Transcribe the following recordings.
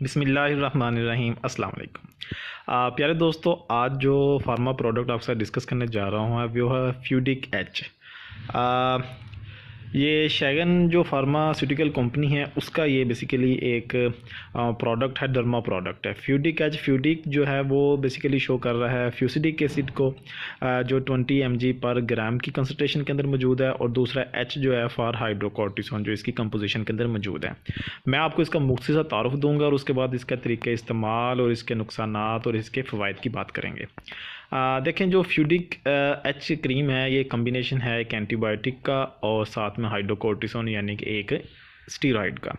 बिस्मिल्लाहिर्रहमानिर्रहीम अस्सलाम वालेकुम। प्यारे दोस्तों, आज जो फार्मा प्रोडक्ट आपके साथ डिस्कस करने जा रहा हूँ वो है फ्यूडिक एच। ये शैगन जो फार्मास्यूटिकल कंपनी है उसका ये बेसिकली एक प्रोडक्ट है, डर्मा प्रोडक्ट है। फ्यूडिक एच, फ्यूडिक जो है वो बेसिकली शो कर रहा है फ्यूसिडिक एसिड को, जो 20 mg पर ग्राम की कंसंट्रेशन के अंदर मौजूद है, और दूसरा एच जो है फॉर हाइड्रोकॉर्टिसोन जो इसकी कंपोजिशन के अंदर मौजूद है। मैं आपको इसका मुख्तसर तारुफ दूंगा और उसके बाद इसका तरीक़ा इस्तेमाल और इसके नुकसानात और इसके फ़वाइद की बात करेंगे। देखें, जो फ्यूडिक एच क्रीम है ये कम्बिनेशन है एक एंटीबायोटिक का और साथ में हाइड्रोकोर्टिसोन यानी कि एक स्टीरॉयड का।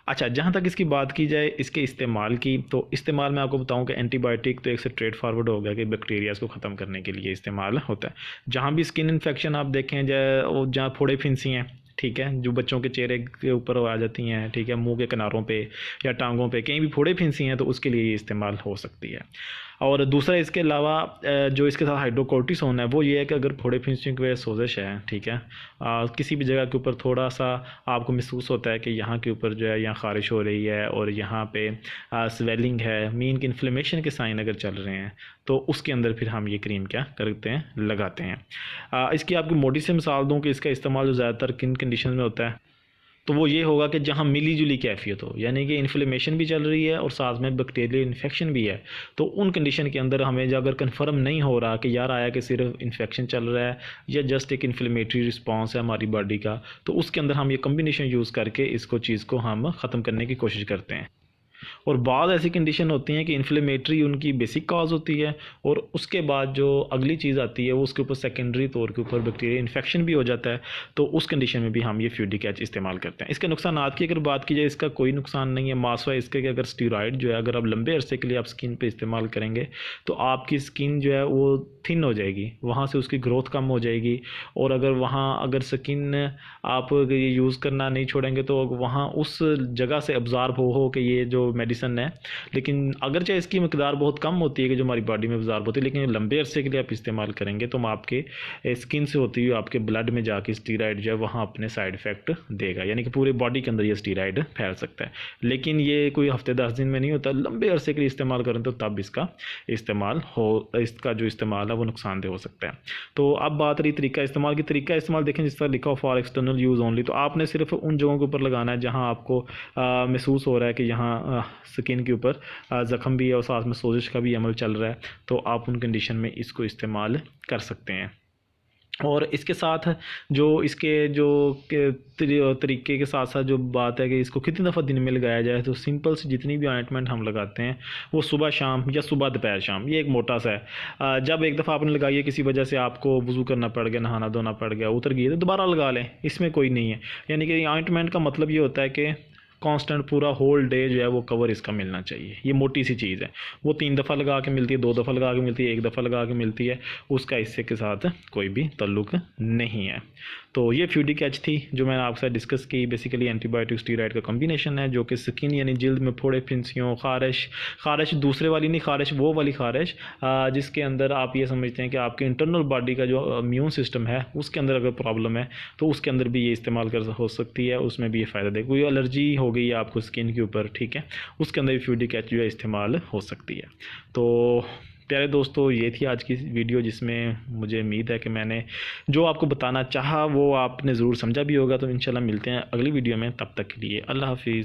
अच्छा, जहाँ तक इसकी बात की जाए इसके इस्तेमाल की, तो इस्तेमाल मैं आपको बताऊं कि एंटीबायोटिक तो एक से स्ट्रेट फॉरवर्ड हो गया कि बैक्टीरियाज़ को ख़त्म करने के लिए इस्तेमाल होता है। जहाँ भी स्किन इन्फेक्शन आप देखें, जहाँ फोड़े फिंसी हैं, ठीक है, जो बच्चों के चेहरे के ऊपर आ जाती हैं, ठीक है, मुंह के किनारों पे या टांगों पे कहीं भी फोड़े फिंसी हैं, तो उसके लिए ये इस्तेमाल हो सकती है। और दूसरा इसके अलावा जो इसके साथ हाइड्रोकोर्टिसोन है वो ये है कि अगर फोड़े फिंसियों की वजह सोजिश है, ठीक है, किसी भी जगह के ऊपर थोड़ा सा आपको महसूस होता है कि यहाँ के ऊपर जो है यहाँ ख़ारिश हो रही है और यहाँ पे स्वेलिंग है, मीन की इन्फ्लेमेशन के साइन अगर चल रहे हैं, तो उसके अंदर फिर हम ये क्रीम क्या करते हैं, लगाते हैं। इसकी आपकी मोटी से मिसाल दूँ कि इसका इस्तेमाल जो ज़्यादातर किन कंडीशन में होता है, तो वो ये होगा कि जहाँ मिली जुली कैफियत हो, यानी कि इन्फ्लेमेशन भी चल रही है और साथ में बैक्टीरियल इन्फेक्शन भी है। तो उन कंडीशन के अंदर हमें अगर कंफर्म नहीं हो रहा कि यार आया कि सिर्फ इन्फेक्शन चल रहा है या जस्ट एक इन्फ्लेमेटरी रिस्पांस है हमारी बॉडी का, तो उसके अंदर हम ये कम्बिनेशन यूज़ करके इसको चीज़ को हम ख़त्म करने की कोशिश करते हैं। और बाद ऐसी कंडीशन होती हैं कि इन्फ्लेमेटरी उनकी बेसिक कॉज होती है और उसके बाद जो अगली चीज़ आती है वो उसके ऊपर सेकेंडरी तौर के ऊपर बैक्टीरिया इन्फेक्शन भी हो जाता है। तो उस कंडीशन में भी हम ये फ्यूडिक एच इस्तेमाल करते हैं। इसके नुकसानात की अगर बात की जाए, इसका कोई नुकसान नहीं है मासवा इसके कि अगर स्टीरॉयड जो है अगर आप लंबे अरसे के लिए आप स्किन पर इस्तेमाल करेंगे तो आपकी स्किन जो है वो थिन हो जाएगी, वहाँ से उसकी ग्रोथ कम हो जाएगी। और अगर स्किन आप ये यूज़ करना नहीं छोड़ेंगे तो वहाँ उस जगह से अब्ज़ॉर्ब हो कि ये जो मेडिसन है, लेकिन अगरचे इसकी मकदार बहुत कम होती है कि जो हमारी बॉडी में अब्ज़ॉर्ब होती है, लेकिन लंबे अरसे के लिए आप इस्तेमाल करेंगे तो आपके स्किन से होती हुई आपके ब्लड में जाके स्टीरॉयड जो है वहाँ अपने साइड इफ़ेक्ट देगा, यानी कि पूरे बॉडी के अंदर ये स्टीरॉयड फैल सकता है। लेकिन ये कोई हफ्ते 10 दिन में नहीं होता, लंबे अरसे के लिए इस्तेमाल करें तो तब इसका इसका जो इस्तेमाल है वो नुकसानदेह हो सकता है। तो अब बात रही तरीका इस्तेमाल की। तरीका इस्तेमाल देखें, जिस तरह लिखा हो फॉर एक्सटर्नल यूज़ ओनली, तो आपने सिर्फ उन जगहों के ऊपर लगाना है जहाँ आपको महसूस हो रहा है कि यहाँ स्किन के ऊपर ज़ख़म भी है और साथ में सोजिश का भी अमल चल रहा है, तो आप उन कंडीशन में इसको इस्तेमाल कर सकते हैं। और इसके साथ जो इसके जो तरीके के साथ साथ जो बात है कि इसको कितनी दफ़ा दिन में लगाया जाए, तो सिंपल से जितनी भी ऑइंटमेंट हम लगाते हैं वो सुबह शाम या सुबह दोपहर शाम, ये एक मोटा सा है। जब एक दफ़ा आपने लगाई है, किसी वजह से आपको वज़ू करना पड़ गया, नहाना धोना पड़ गया, उतर गई, तो दोबारा लगा लें, इसमें कोई नहीं है। यानी कि ऑइंटमेंट का मतलब ये होता है कि कांस्टेंट पूरा होल डे जो है वो कवर इसका मिलना चाहिए। ये मोटी सी चीज़ है, वो 3 दफ़ा लगा के मिलती है, 2 दफ़ा लगा के मिलती है, 1 दफ़ा लगा के मिलती है, उसका इससे के साथ कोई भी ताल्लुक़ नहीं है। तो ये फ्यूडिक एच थी जो मैंने आपके साथ डिस्कस की। बेसिकली एंटीबायोटिक स्टीरॉयड का कम्बिनेशन है जो कि स्किन यानी जल्द में फोड़े फिंसियों, ख़ारिश दूसरे वाली नहीं, ख़ारिश वो वाली ख़ारिश जिसके अंदर आप ये समझते हैं कि आपके इंटरनल बॉडी का जो इम्यून सिस्टम है उसके अंदर अगर प्रॉब्लम है तो उसके अंदर भी ये इस्तेमाल हो सकती है, उसमें भी ये फ़ायदा देगा। कोई एलर्जी हो गई है आपको स्किन के ऊपर, ठीक है, उसके अंदर भी फ्यूडिक एच जो है इस्तेमाल हो सकती है। तो प्यारे दोस्तों, ये थी आज की वीडियो जिसमें मुझे उम्मीद है कि मैंने जो आपको बताना चाहा वो आपने ज़रूर समझा भी होगा। तो इंशाल्लाह मिलते हैं अगली वीडियो में, तब तक के लिए अल्लाह हाफिज़।